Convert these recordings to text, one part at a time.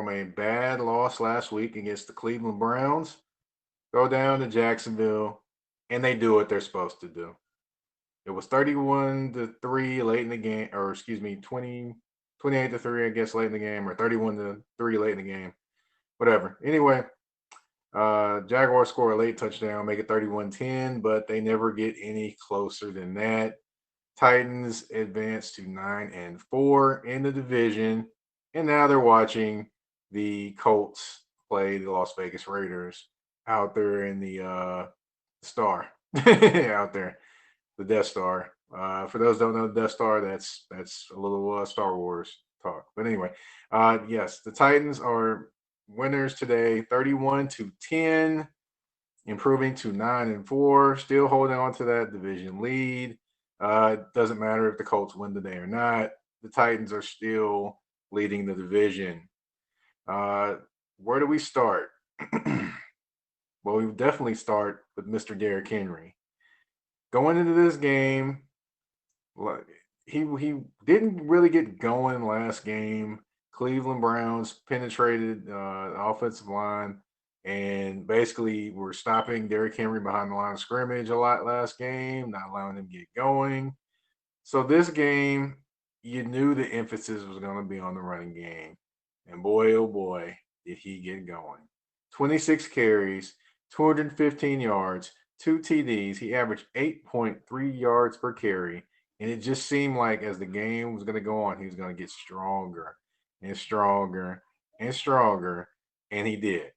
from a bad loss last week against the Cleveland Browns, go down to Jacksonville, and they do what they're supposed to do. It was 31-3 late in the game, or excuse me, 28-3, I guess, late in the game, or 31-3 late in the game. Whatever. Anyway, Jaguars score a late touchdown, make it 31-10, but they never get any closer than that. Titans advance to 9-4 in the division, and now they're watching the Colts play the Las Vegas Raiders out there in the Star, out there, the Death Star. For those who don't know the Death Star, that's a little Star Wars talk. But anyway, yes, the Titans are winners today, 31-10, improving to 9-4, still holding on to that division lead. It doesn't matter if the Colts win today or not. The Titans are still leading the division. Where do we start? Well, we definitely start with Mr. Derrick Henry. Going into this game, he didn't really get going last game. Cleveland Browns penetrated the offensive line and basically were stopping Derrick Henry behind the line of scrimmage a lot last game, not allowing him to get going. So this game, you knew the emphasis was going to be on the running game. And boy, oh boy, did he get going. 26 carries, 215 yards, two TDs. He averaged 8.3 yards per carry. And it just seemed like as the game was going to go on, he was going to get stronger and stronger and stronger. And he did.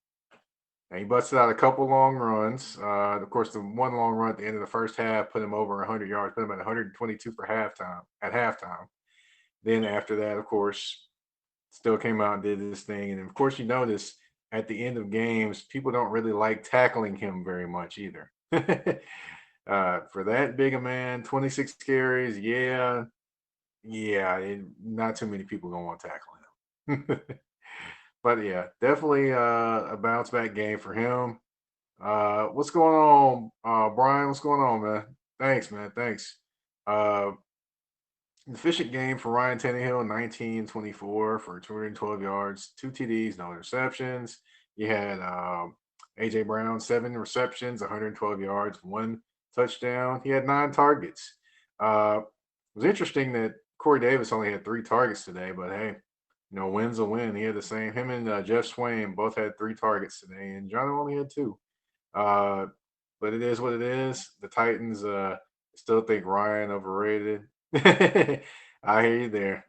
And he busted out a couple long runs. Of course, the one long run at the end of the first half put him over 100 yards, put him at 122 for halftime. At halftime, then after that, of course, still came out and did this thing. And of course, you notice at the end of games, people don't really like tackling him very much either. For that big a man, 26 carries, not too many people gonna want to tackle him. But yeah, definitely a bounce back game for him. What's going on, Brian? What's going on, man? Thanks, man. Thanks. Uh, Efficient game for Ryan Tannehill, 19-24 for 212 yards, two TDs, no interceptions. You had AJ Brown, 7 receptions, 112 yards, one touchdown. He had 9 targets. It was interesting that Corey Davis only had 3 targets today, but hey, win's a win. He had the same. Him and Jeff Swain both had 3 targets today, and John only had 2. Uh, but it is what it is. The Titans still think Ryan overrated. I hear you there.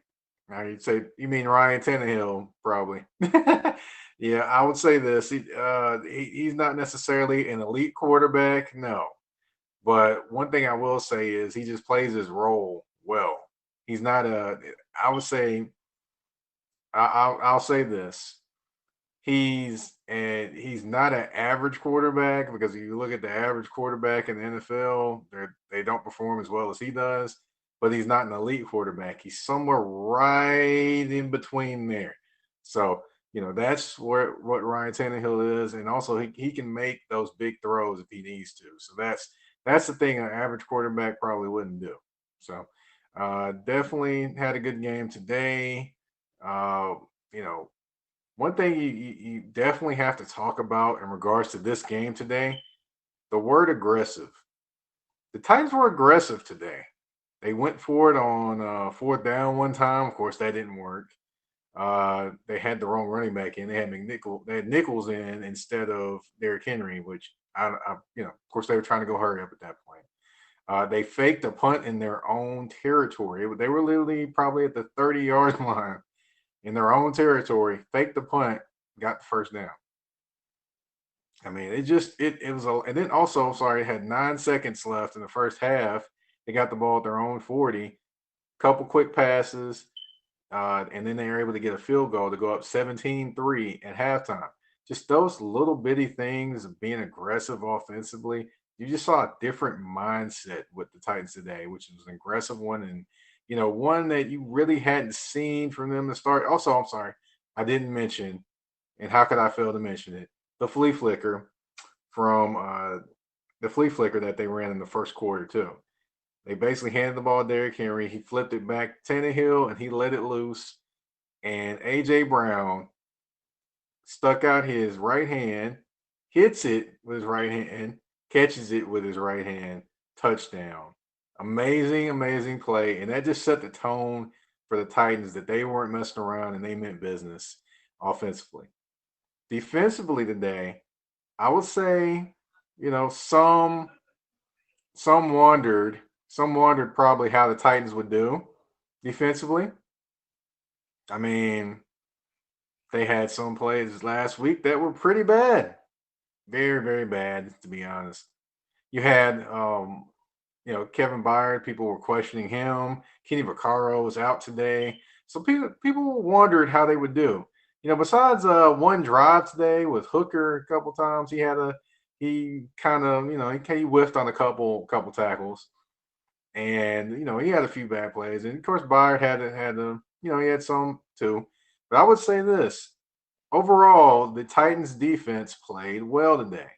I hear you say you mean Ryan Tannehill, probably. Yeah, I would say this. He's not necessarily an elite quarterback, no. But one thing I will say is he just plays his role well. He's not a. I would say. I'll say this. He's not an average quarterback because if you look at the average quarterback in the NFL, they don't perform as well as he does. But he's not an elite quarterback. He's somewhere right in between there. So that's what Ryan Tannehill is, and also he can make those big throws if he needs to. So that's the thing an average quarterback probably wouldn't do. So definitely had a good game today. Uh, you know, One thing you definitely have to talk about in regards to this game today, the word aggressive. The Titans were aggressive today. They went for it on fourth down one time. Of course, that didn't work. They had the wrong running back in. They had Nichols in instead of Derrick Henry, which of course, they were trying to go hurry up at that point. They faked a punt in their own territory. They were literally probably at the 30-yard line in their own territory, faked the punt, got the first down. I mean, it was and then also, sorry, it had 9 seconds left in the first half. They got the ball at their own 40, couple quick passes, and then they were able to get a field goal to go up 17-3 at halftime. Just those little bitty things of being aggressive offensively. You just saw a different mindset with the Titans today, which was an aggressive one and one that you really hadn't seen from them to start. Also, I'm sorry, I didn't mention, and how could I fail to mention it? The flea flicker from the flea flicker that they ran in the first quarter too. They basically handed the ball to Derrick Henry. He flipped it back to Tannehill, and he let it loose. And AJ Brown stuck out his right hand, hits it with his right hand, catches it with his right hand, touchdown. Amazing, amazing play. And that just set the tone for the Titans that they weren't messing around and they meant business offensively. Defensively today, I would say, you know, some wondered, some wondered probably how the Titans would do defensively. I mean, they had some plays last week that were pretty bad. Very, very bad, to be honest. You had Kevin Byard, people were questioning him. Kenny Vaccaro was out today. So people wondered how they would do. Besides one drive today with Hooker a couple times, he kind of, he whiffed on a couple tackles. And he had a few bad plays. And of course Byard he had some too. But I would say this. Overall, the Titans defense played well today.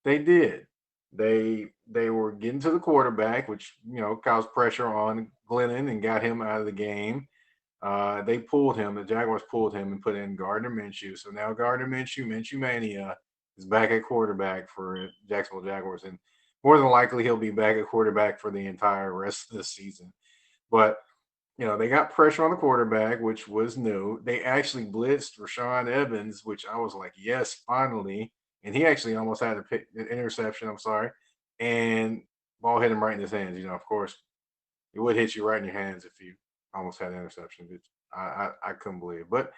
They did. They were getting to the quarterback, which caused pressure on Glennon and got him out of the game. They pulled him. The Jaguars pulled him and put in Gardner Minshew. So now Gardner Minshew Mania is back at quarterback for Jacksonville Jaguars, and more than likely he'll be back at quarterback for the entire rest of the season. But they got pressure on the quarterback, which was new. They actually blitzed Rashaan Evans, which I was like, yes, finally. And he actually almost had an interception. I'm sorry, and ball hit him right in his hands. Of course, it would hit you right in your hands if you almost had an interception. I couldn't believe it. But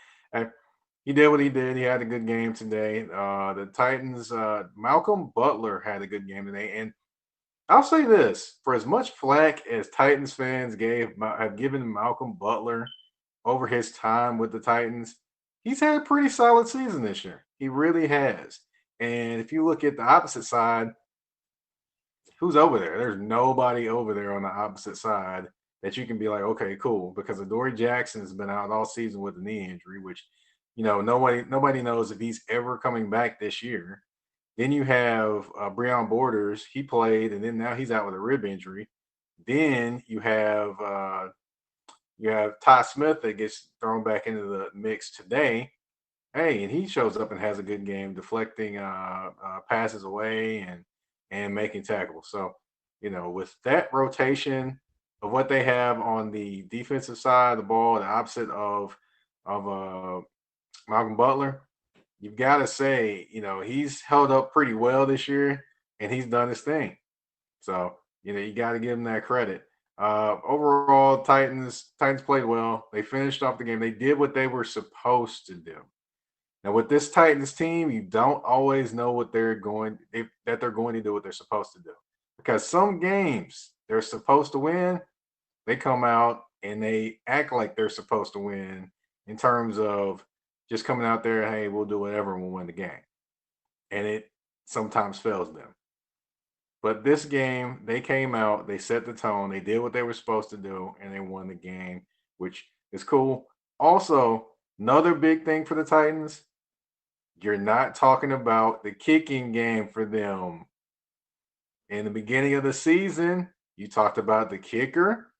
he did what he did. He had a good game today. The Titans, Malcolm Butler had a good game today. And I'll say this: for as much flack as Titans fans have given Malcolm Butler over his time with the Titans, he's had a pretty solid season this year. He really has. And if you look at the opposite side, who's over there? There's nobody over there on the opposite side that you can be like, okay, cool, because Adoree Jackson has been out all season with a knee injury, which nobody knows if he's ever coming back this year. Then you have Breon Borders. He played, and then now he's out with a rib injury. Then you have Ty Smith that gets thrown back into the mix today. Hey, and he shows up and has a good game, deflecting passes away and making tackles. So, with that rotation of what they have on the defensive side of the ball, the opposite of Malcolm Butler, you've got to say, he's held up pretty well this year, and he's done his thing. So, you got to give him that credit. Overall, Titans played well. They finished off the game. They did what they were supposed to do. Now, with this Titans team, you don't always know what they're going to do what they're supposed to do, because some games they're supposed to win, they come out and they act like they're supposed to win in terms of just coming out there, hey, we'll do whatever and we'll win the game, and it sometimes fails them. But this game, they came out, they set the tone, they did what they were supposed to do, and they won the game, which is cool. Also, another big thing for the Titans, you're not talking about the kicking game for them. In the beginning of the season, you talked about the kicker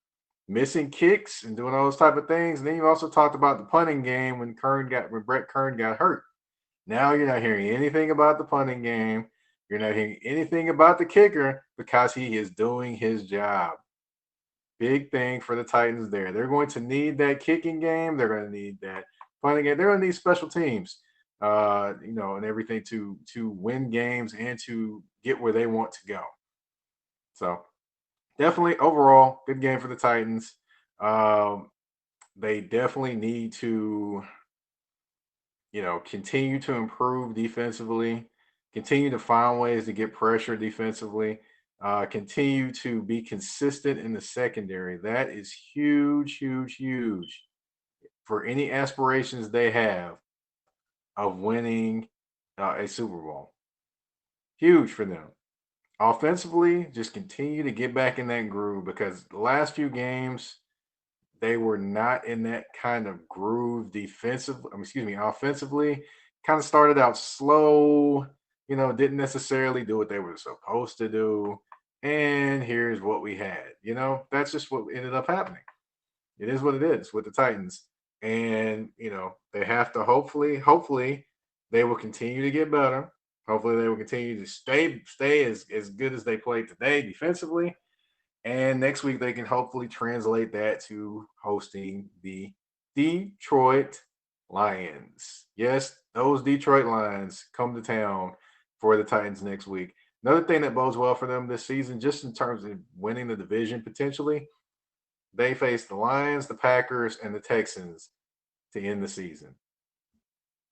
missing kicks and doing all those type of things. And then you also talked about the punting game when Brett Kern got hurt. Now you're not hearing anything about the punting game. You're not hearing anything about the kicker because he is doing his job. Big thing for the Titans there. They're going to need that kicking game. They're going to need that punting game. They're going to need special teams, and everything to win games and to get where they want to go. So definitely overall, good game for the Titans. They definitely need to, continue to improve defensively, continue to find ways to get pressure defensively, continue to be consistent in the secondary. That is huge, huge, huge for any aspirations they have of winning a Super Bowl. Huge for them. Offensively, just continue to get back in that groove, because the last few games they were not in that kind of groove offensively. Kind of started out slow, didn't necessarily do what they were supposed to do. And here's what we had. That's just what ended up happening. It is what it is with the Titans. And, they have to hopefully They will continue to get better. Hopefully, they will continue to stay as good as they played today defensively. And next week, they can hopefully translate that to hosting the Detroit Lions. Yes, those Detroit Lions come to town for the Titans next week. Another thing that bodes well for them this season, just in terms of winning the division potentially, they face the Lions, the Packers, and the Texans to end the season.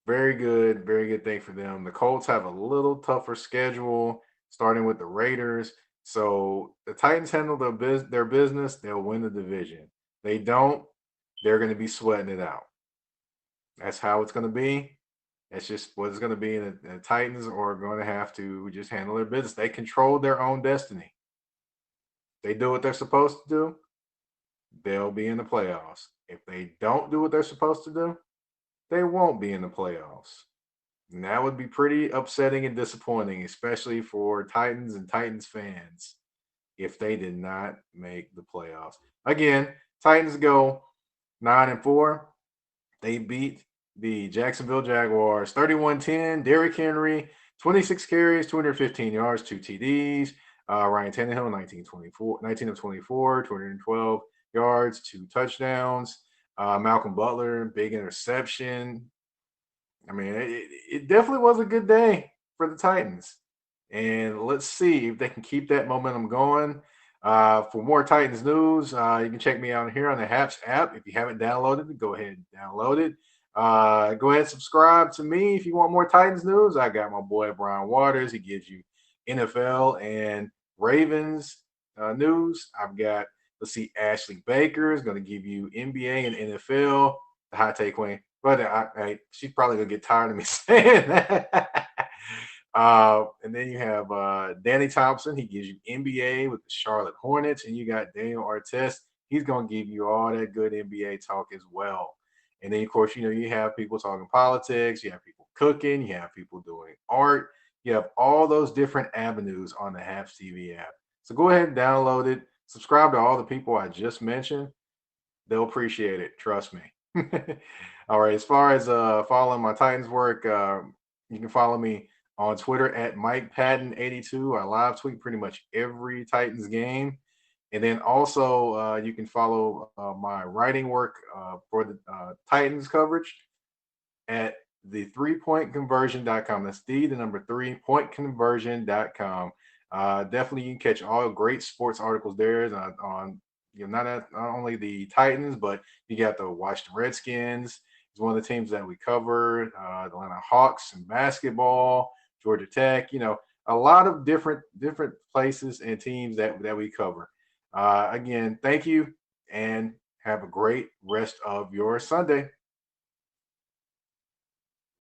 Very good thing for them. The Colts have a little tougher schedule, starting with the Raiders. So the Titans handle their business, they'll win the division. They don't, they're going to be sweating it out. That's how it's going to be. That's just what it's going to be. And the Titans are going to have to just handle their business. They control their own destiny. They do what they're supposed to do, they'll be in the playoffs. If they don't do what they're supposed to do, they won't be in the playoffs. And that would be pretty upsetting and disappointing, especially for Titans and Titans fans, if they did not make the playoffs. Again, Titans go 9-4. They beat the Jacksonville Jaguars 31-10. Derrick Henry, 26 carries, 215 yards, 2 TDs. Ryan Tannehill, 19 of 24, 212 yards, 2 touchdowns. Malcolm Butler, big interception. I mean, it definitely was a good day for the Titans. And let's see if they can keep that momentum going. For more Titans news, you can check me out here on the Haps app. If you haven't downloaded it, go ahead and download it. Go ahead and subscribe to me if you want more Titans news. I got my boy Brian Waters. He gives you NFL and Ravens news. I've got, let's see, Ashley Baker is going to give you NBA and NFL, the hot take queen. But she's probably going to get tired of me saying that. And then you have Danny Thompson. He gives you NBA with the Charlotte Hornets. And you got Daniel Artest. He's going to give you all that good NBA talk as well. And then, of course, you have people talking politics. You have people cooking. You have people doing art. You have all those different avenues on the Haps TV app. So go ahead and download it. Subscribe to all the people I just mentioned. They'll appreciate it. Trust me. All right. As far as following my Titans work, you can follow me on Twitter at Mike Patton82. I live tweet pretty much every Titans game. And then also you can follow my writing work for the Titans coverage at the 3pointconversion.com. That's the number 3pointconversion.com. Definitely you can catch all great sports articles there on not only the Titans, but you got the Washington Redskins. It's one of the teams that we cover, the Atlanta Hawks in basketball, Georgia Tech, a lot of different places and teams that we cover. Again, thank you and have a great rest of your Sunday.